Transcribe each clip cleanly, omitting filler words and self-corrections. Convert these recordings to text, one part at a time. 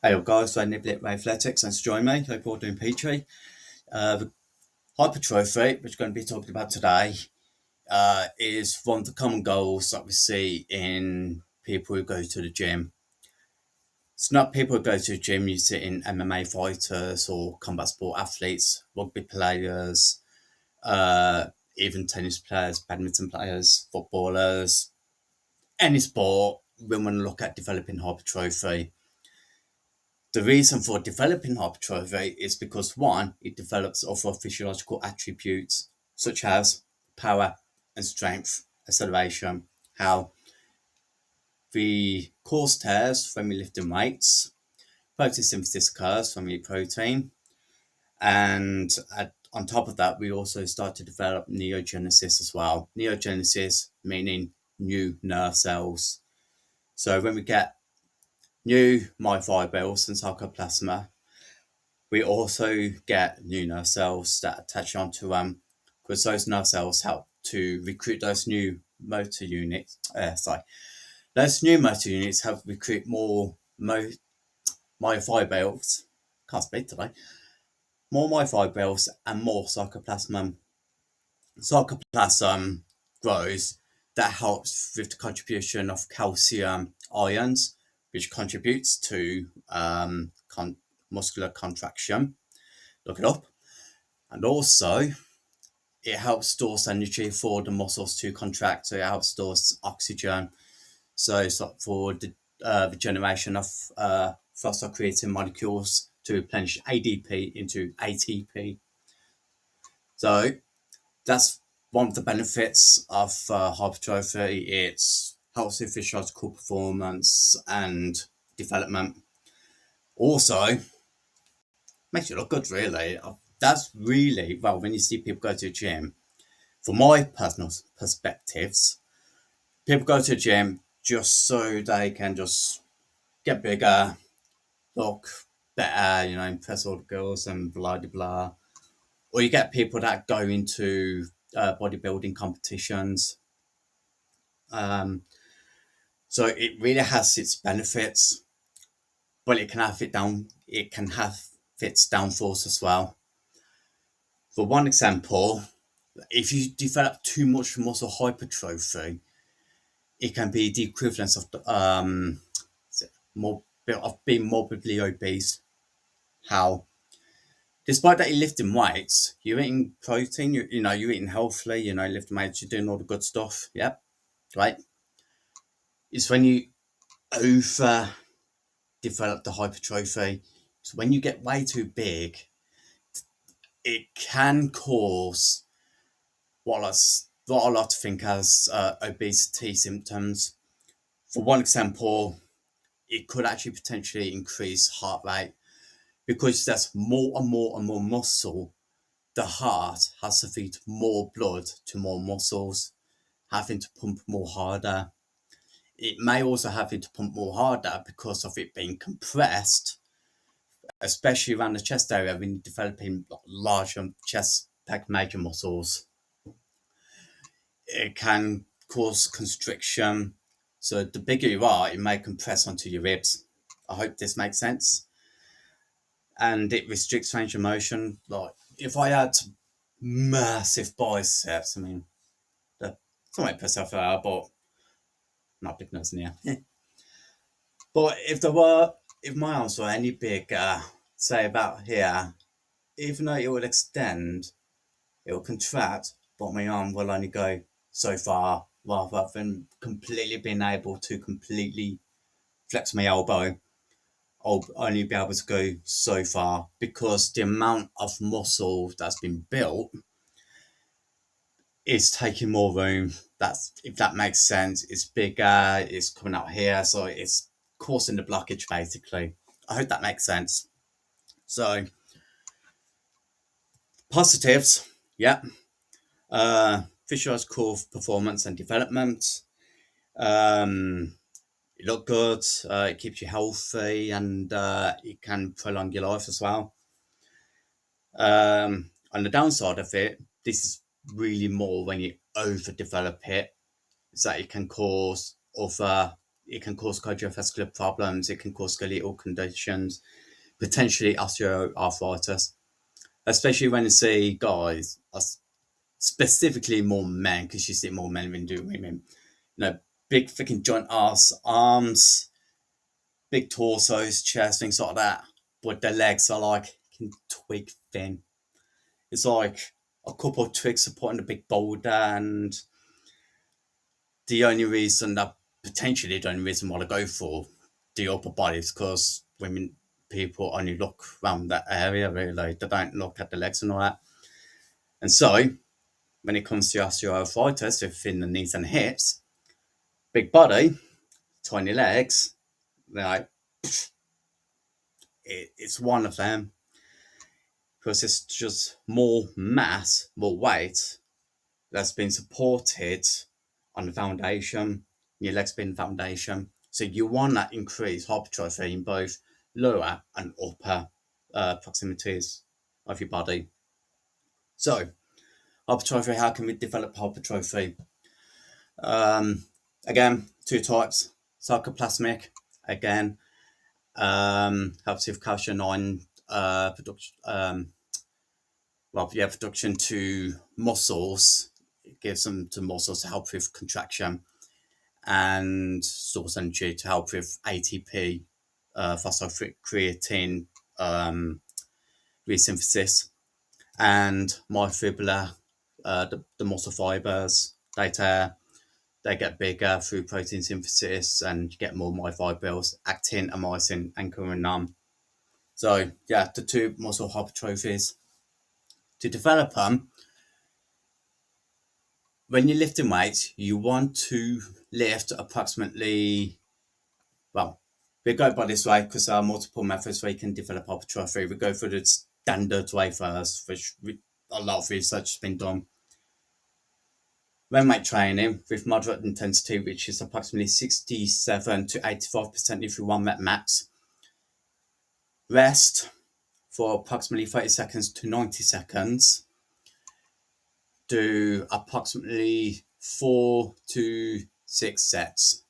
Hey guys, so Niblett Athletics, thanks for joining me. Hope you're all doing peachy. The hypertrophy, which we're going to be talking about today, is one of the common goals that we see in people who go to the gym. It's not people who go to the gym, you see it in MMA fighters or combat sport athletes, rugby players, even tennis players, badminton players, footballers, any sport. We want to look at developing hypertrophy. The reason for developing hypertrophy is because one, it develops other physiological attributes such as power and strength, acceleration, how the cause tears when we lift in weights, photosynthesis occurs when we eat protein, and on top of that, we also start to develop neogenesis as well. Neogenesis meaning new nerve cells. So when we get new myofibrils and sarcoplasma, we also get new nerve cells that attach onto because those nerve cells help to recruit those new motor units. Those new motor units help recruit more myofibrils. Can't speak today. More myofibrils and more sarcoplasm. Sarcoplasm grows. That helps with the contribution of calcium ions, which contributes to muscular contraction. Look it up. And also, it helps store energy for the muscles to contract. So it helps store oxygen. So it's like for the generation of phosphocreatine molecules to replenish ADP into ATP. So that's one of the benefits of hypertrophy. It helps with physiological performance and development. Also, makes you look good, really. That's really, well, when you see people go to the gym, from my personal perspectives, people go to the gym just so they can just get bigger, look better, impress all the girls and blah, blah, blah. Or you get people that go into bodybuilding competitions. So it really has its benefits, but it can have its downfalls as well. For one example, if you develop too much muscle hypertrophy, it can be the equivalent of being morbidly obese. How? Despite that you're lifting weights, you're eating protein, you're eating healthily, lifting weights, you're doing all the good stuff. Yep, right. It's when you over develop the hypertrophy. So when you get way too big, it can cause what I like to think as obesity symptoms. For one example, it could actually potentially increase heart rate because there's more and more and more muscle. The heart has to feed more blood to more muscles, having to pump more harder. It may also having to pump more harder because of it being compressed, especially around the chest area when you're developing larger chest pec major muscles. It can cause constriction. So the bigger you are, it may compress onto your ribs. I hope this makes sense. And it restricts range of motion. Like if I had massive biceps, I mean, some might piss off out, but not big nuts in here. But if my arms were any bigger, say about here, even though it will extend, it will contract, but my arm will only go so far rather than completely being able to completely flex my elbow. I'll only be able to go so far because the amount of muscle that's been built is taking more room. If that makes sense. It's bigger, it's coming out here, so it's causing the blockage basically. I hope that makes sense. So positives, yeah. Physiological performance and development. You look good, it keeps you healthy, and it can prolong your life as well. On the downside of it, this is really more when you overdevelop it, is that it can cause other it can cause cardiovascular problems, it can cause skeletal conditions, potentially osteoarthritis, especially when you see guys, specifically more men, because you see more men than do women, big freaking joint arms, big torsos, chest, things like that, but their legs are like twig thin. It's like a couple of twigs supporting a big boulder, and the only reason that potentially the only reason why they go for the upper body is because women people only look around that area, really. They don't look at the legs and all that. And so when it comes to osteoarthritis within the knees and hips, big body, tiny legs, like it's one of them, because it's just more mass, more weight that's been supported on the foundation, your legs being the foundation. So you want that increased hypertrophy in both lower and upper proximities of your body. So hypertrophy, how can we develop hypertrophy? Again, two types. Sarcoplasmic, again, helps with calcium ion production. Production to muscles. It gives them to muscles to help with contraction, and stores energy to help with ATP, phosphocreatine resynthesis, and myofibula, the muscle fibers, they tear. They get bigger through protein synthesis, and you get more myofibrils, actin and myosin, anchoring them. So yeah, the two muscle hypertrophies. To develop them, when you're lifting weights, you want to lift approximately, we go by this way because there are multiple methods where you can develop hypertrophy. We go for the standard way first, which a lot of research has been done. When weight training with moderate intensity, which is approximately 67 to 85% if you 1 rep max, rest for approximately 30 seconds to 90 seconds, do approximately 4 to 6 sets.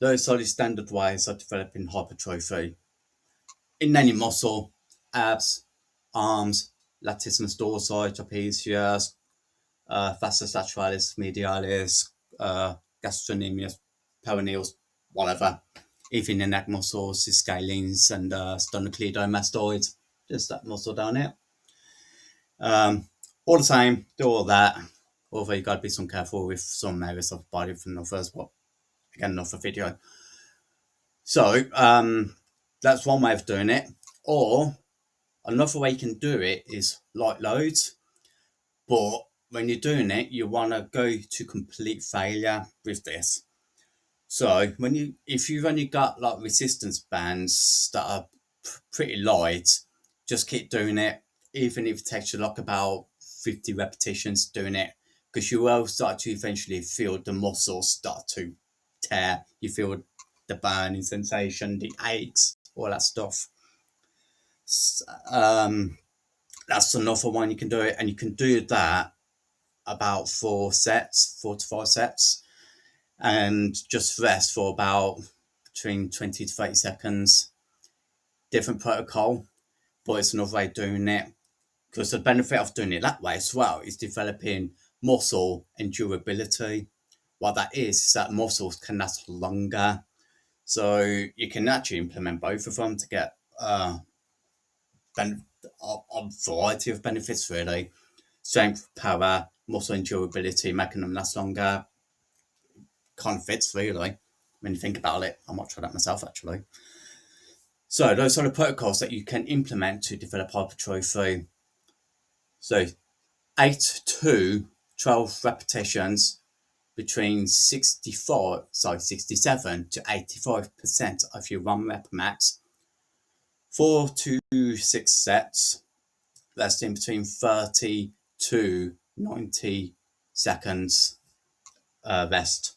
Those are the standard ways of developing hypertrophy in any muscle: abs, arms, latissimus dorsi, trapezius, vastus lateralis, medialis, gastrocnemius, peroneals, whatever. Even the neck muscles, the scalenes and sternocleidomastoids, just that muscle down here. All the same, do all that. Although you got to be some careful with some areas of the body from the first, but again, another video. So that's one way of doing it. Or another way you can do it is light loads, but when you're doing it, you want to go to complete failure with this. So if you've only got like resistance bands that are pretty light, just keep doing it, even if it takes you like about 50 repetitions doing it, because you will start to eventually feel the muscles start to tear. You feel the burning sensation, the aches, all that stuff. That's another one you can do it, and you can do that about 4 to 5 sets, and just rest for about between 20 to 30 seconds. Different protocol, but it's another way of doing it, because the benefit of doing it that way as well is developing muscle endurability. What that is that muscles can last longer, so you can actually implement both of them to get a variety of benefits, really. Strength, power, muscle endurability, making them last longer. Kind of fits, really, when you think about it. I might try that myself, actually. So those are the protocols that you can implement to develop hypertrophy. So 8 to 12 repetitions between 67 to 85% of your 1 rep max. 4 to 6 sets, that's in between 30 to 90 seconds rest.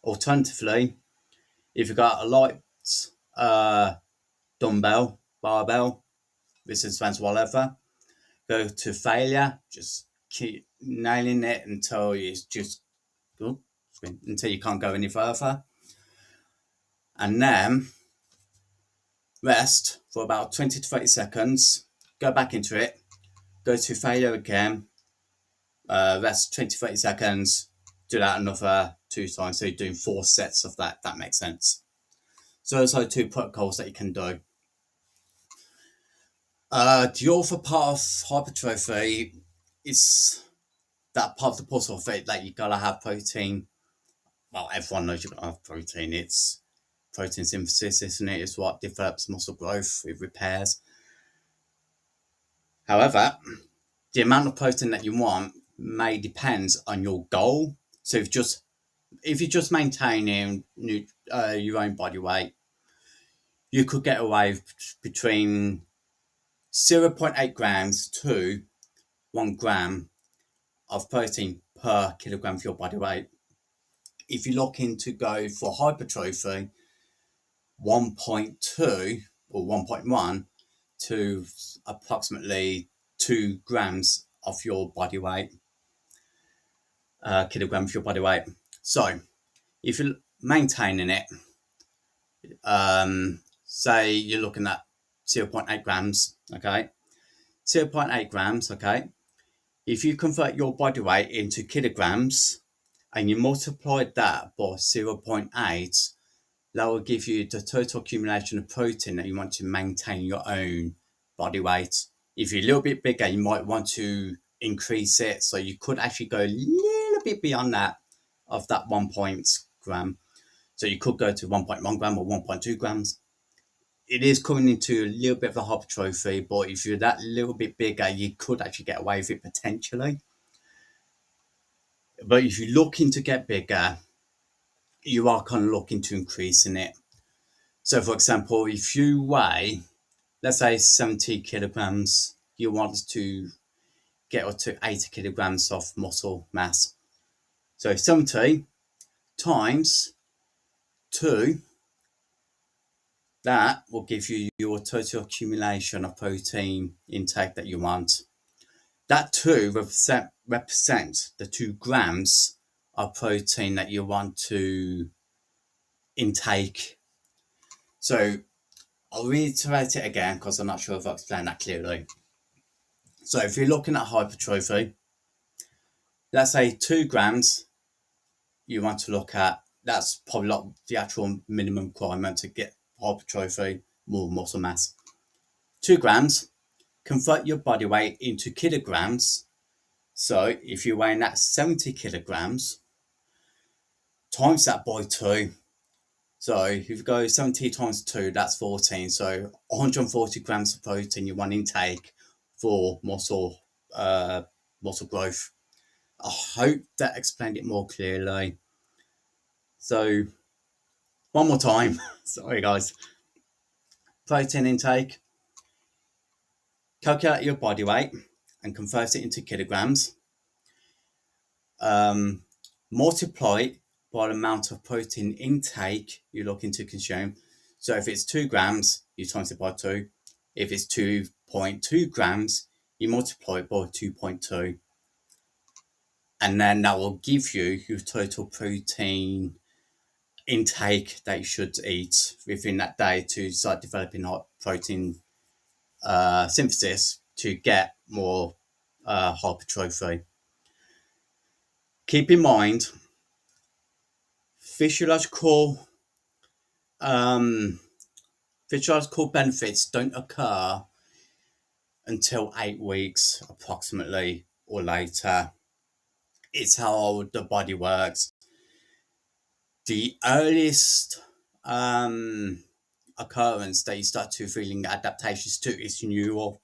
Alternatively, if you've got a light dumbbell, barbell, resistance bands, whatever, go to failure. Just keep nailing it until you can't go any further. and then rest for about 20 to 30 seconds, go back into it, go to failure again, rest 20 to 30 seconds, do that another 2 times, so you're doing 4 sets of that, if that makes sense. So those are 2 protocols that you can do. The other part of hypertrophy is that part of the puzzle of it, that you gotta have protein. Well, everyone knows you gotta have protein. It's protein synthesis, isn't it? It's what develops muscle growth, it repairs. However, the amount of protein that you want may depend on your goal. So if you're just maintaining your own body weight, you could get away with between 0.8 grams to 1 gram of protein per kilogram of your body weight. If you're looking to go for hypertrophy, 1.2 or 1.1 to approximately 2 grams of your body weight, kilogram of your body weight. So if you're maintaining it, say you're looking at 0.8 grams, okay? 0.8 grams, okay? If you convert your body weight into kilograms and you multiply that by 0.8, that will give you the total accumulation of protein that you want to maintain your own body weight. If you're a little bit bigger, you might want to increase it, so you could actually go a little bit beyond that of that 1 gram. So you could go to 1.1 gram or 1.2 grams. It is coming into a little bit of a hypertrophy, but if you're that little bit bigger, you could actually get away with it potentially. But if you're looking to get bigger, you are kind of looking to increasing it. So for example, if you weigh, let's say 70 kilograms, you want to get up to 80 kilograms of muscle mass. So 70 times 2, that will give you your total accumulation of protein intake that you want. That 2 represent the 2 grams of protein that you want to intake. So I'll reiterate it again because I'm not sure if I explained that clearly. So if you're looking at hypertrophy, let's say 2 grams you want to look at, that's probably not the actual minimum requirement to get hypertrophy, more muscle mass. 2 grams, convert your body weight into kilograms. So if you're weighing that 70 kilograms, times that by 2. So if you go 70 times 2, that's 14. So 140 grams of protein you want to intake for muscle growth. I hope that explained it more clearly. So one more time, sorry guys. Protein intake, calculate your body weight and convert it into kilograms. Multiply it by the amount of protein intake you're looking to consume. So if it's 2 grams, you times it by 2. If it's 2.2 grams, you multiply it by 2.2. And then that will give you your total protein intake that you should eat within that day to start developing protein synthesis to get more hypertrophy. Keep in mind, physiological benefits don't occur until 8 weeks approximately or later. It's how the body works. The earliest occurrence that you start to feeling adaptations to is neural.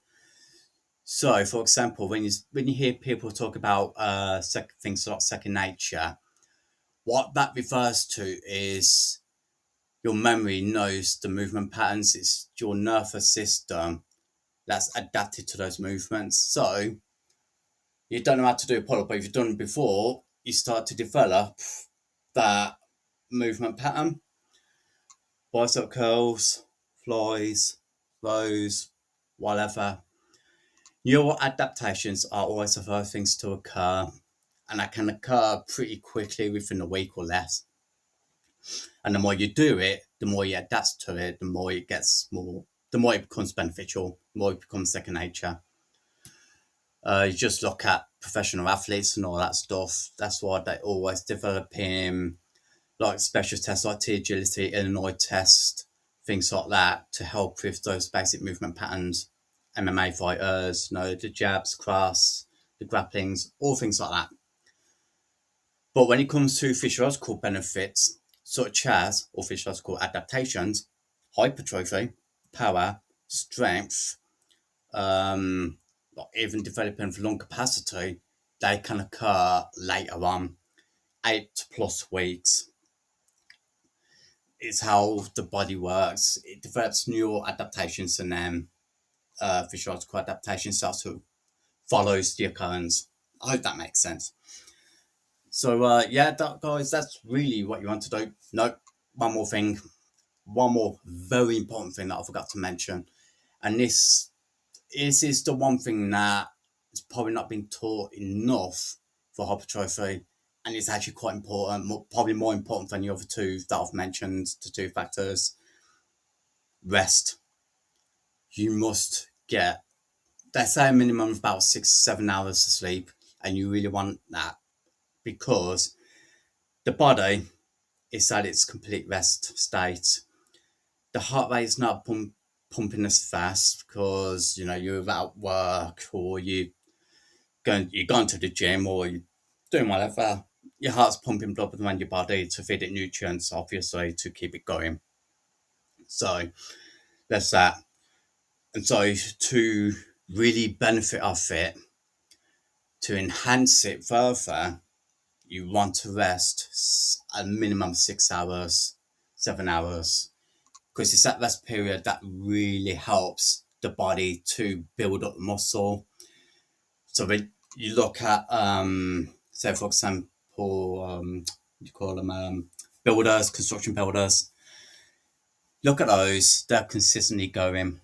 So, for example, when you hear people talk about things like second nature, what that refers to is your memory knows the movement patterns. It's your nervous system that's adapted to those movements. So you don't know how to do a pull-up, but if you've done it before, you start to develop that movement pattern. Bicep curls, flies, rows, whatever. Neural adaptations are always the first things to occur, and that can occur pretty quickly within a week or less. And the more you do it, the more you adapt to it, the more it becomes beneficial, the more it becomes second nature. You just look at professional athletes and all that stuff. That's why they always developing like special tests like T agility, Illinois test, things like that to help with those basic movement patterns. MMA fighters, the jabs, crafts, the grapplings, all things like that. But when it comes to physiological benefits, such as, or physiological adaptations, hypertrophy, power, strength, even developing lung capacity, they can occur later on, 8+ weeks. It's how the body works. It develops new adaptations and then physiological adaptation starts to follows the occurrence. I hope that makes sense. So guys, that's really what you want to do. No, one more very important thing that I forgot to mention, and this is the one thing that is probably not been taught enough for hypertrophy, and it's actually quite important, probably more important than the other two that I've mentioned, the two factors. Rest. You must get, let's say, a minimum of about 6-7 hours of sleep, and you really want that because the body is at its complete rest state. The heart rate is not pumping as fast because you're at work or you're going to the gym or you're doing whatever. Your heart's pumping blood around your body to feed it nutrients, obviously, to keep it going. So that's that. And so to really benefit off it, to enhance it further, you want to rest a minimum of 6 hours, 7 hours, because it's that rest period that really helps the body to build up muscle. So when you look at, say for example, you call them builders, construction builders. Look at those; they're consistently going,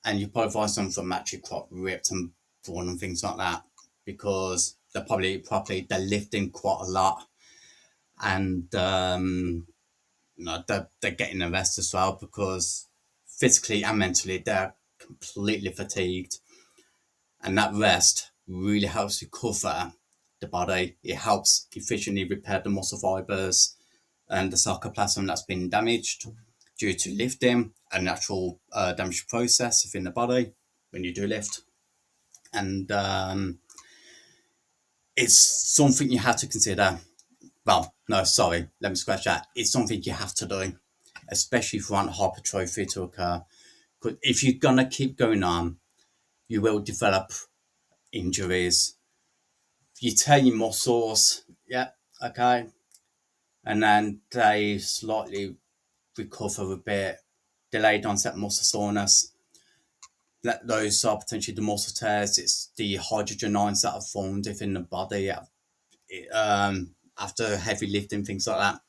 and you probably find some from actually quite ripped and drawn and things like that because they're lifting quite a lot, and they're getting the rest as well because physically and mentally they're completely fatigued, and that rest really helps recover the body. It helps efficiently repair the muscle fibers and the sarcoplasm that's been damaged due to lifting, a natural damage process within the body when you do lift. And it's something you have to consider. Well, no, sorry, let me scratch that. It's something you have to do, especially if you want hypertrophy to occur. Because if you're going to keep going on, you will develop injuries. You tear your muscles, yeah, okay, and then they slightly recover a bit, delayed onset muscle soreness. Those are potentially the muscle tears. It's the hydrogen ions that are formed within the body after heavy lifting, things like that.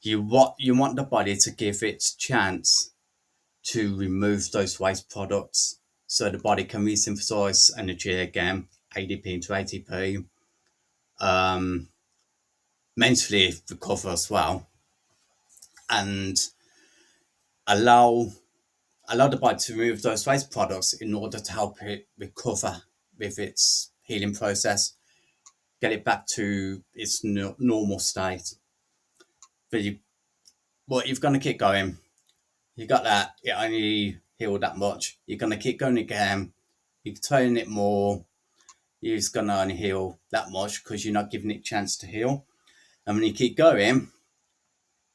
You want the body to give its chance to remove those waste products so the body can resynthesize energy again, ADP into ATP, mentally recover as well, and allow the body to remove those waste products in order to help it recover with its healing process, get it back to its normal state. But you're going to keep going. You got that, it only healed that much. You're going to keep going again. You're turning it more. It's going to only heal that much because you're not giving it a chance to heal. And when you keep going,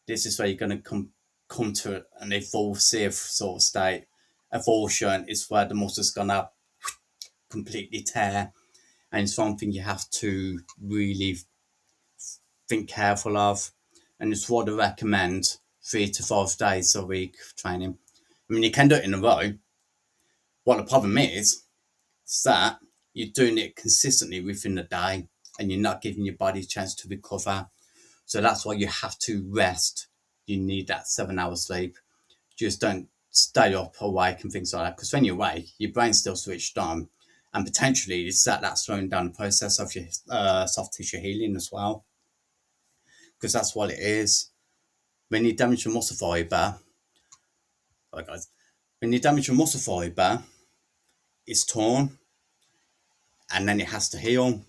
this is where you're going to come to an evulsive sort of state. Avulsion is where the muscle's going to completely tear. And it's something you have to really think careful of. And it's what I recommend 3 to 5 days a week training. I mean, you can do it in a row. What the problem is that you're doing it consistently within the day and you're not giving your body a chance to recover. So that's why you have to rest. You need that 7 hours sleep. Just don't stay up awake and things like that. Because when you're awake, your brain's still switched on. And potentially it's that's slowing down the process of your soft tissue healing as well. because that's what it is. When you damage a muscle fibre, sorry guys, when you damage a muscle fibre, it's torn and then it has to heal.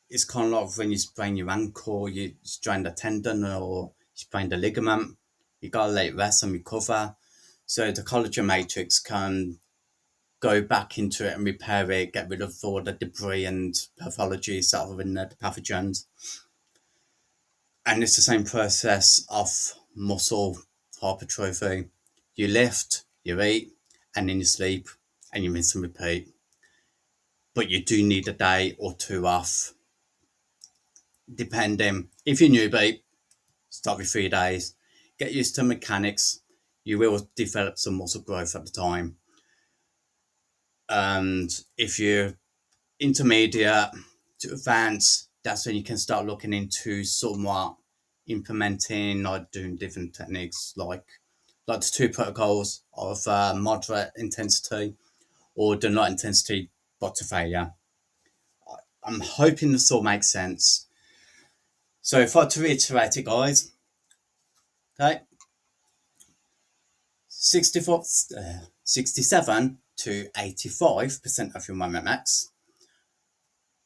It's kind of like when you sprain your ankle, you strain the tendon or you sprain the ligament, you gotta let it rest and recover. So the collagen matrix can go back into it and repair it, get rid of all the debris and pathologies that are in the pathogens. And it's the same process of muscle hypertrophy. You lift, you eat, and then you sleep, and you rinse and repeat. But you do need a day or two off, depending. If you're newbie, start with 3 days. Get used to mechanics. You will develop some muscle growth at the time. And if you're intermediate to advanced, that's when you can start looking into somewhat implementing, like doing different techniques, like the 2 protocols of moderate intensity or the not intensity but to failure. I'm hoping this all makes sense. So if I to reiterate it, guys, okay, 67 to 85% of your moment max,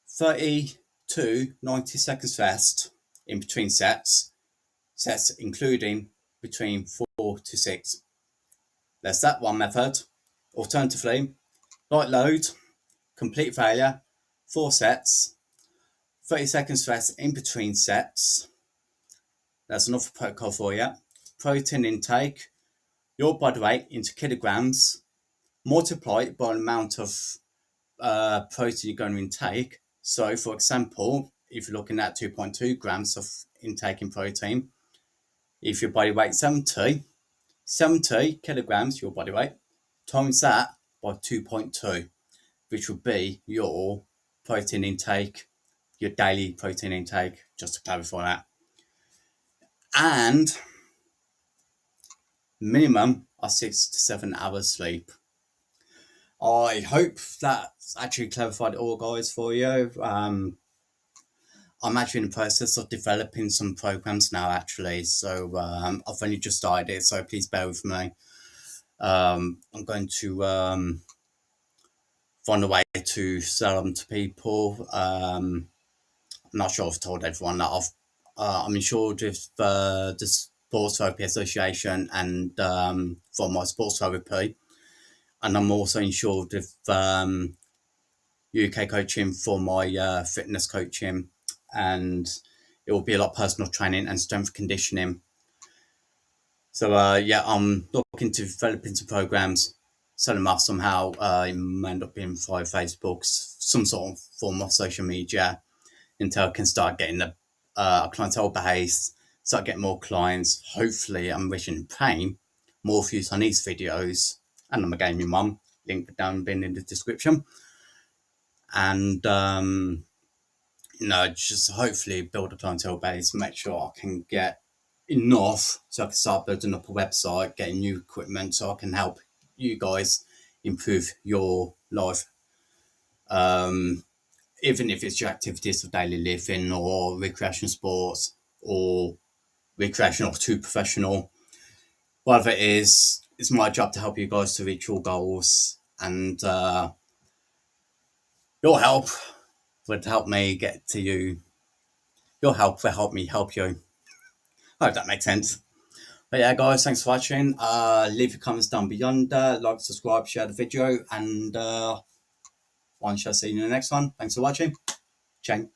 30 to 90 seconds rest in between sets including between 4 to 6. There's that one method. Alternatively, light load, complete failure, 4 sets, 30 seconds rest in between sets. That's another protocol for you. Protein intake, your body weight into kilograms, multiply it by the amount of protein you're going to intake. So, for example, if you're looking at 2.2 grams of intaking protein, if your body weight 70 kilograms, your body weight, times that by 2.2, which would be your protein intake, your daily protein intake, just to clarify that. And minimum of 6 to 7 hours sleep. I hope that's actually clarified it all, guys, for you. I'm actually in the process of developing some programs now, actually. So I've only just started it, so please bear with me. I'm going to find a way to sell them to people. I'm not sure if I've told everyone that I'm insured with the Sports Therapy Association and for my sports therapy. And I'm also insured with UK coaching for my fitness coaching. And it will be a lot of personal training and strength conditioning. So yeah, I'm looking to developing some programs, sell them off somehow. It may end up being via Facebook, some sort of form of social media, until I can start getting a clientele base, start getting more clients. Hopefully, I'm wishing and praying more views on these videos. And I'm a gaming mum, link down being in the description. And just hopefully build a clientele base, make sure I can get enough so I can start building up a website, getting new equipment so I can help you guys improve your life. Even if it's your activities of daily living or recreational sports or recreational to professional, whatever it is, it's my job to help you guys to reach your goals, and your help would help me get to you. Your help will help me help you. I hope that makes sense. But yeah, guys, thanks for watching. Leave your comments down beyond, like, subscribe, share the video, and one shall see you in the next one. Thanks for watching. Chang.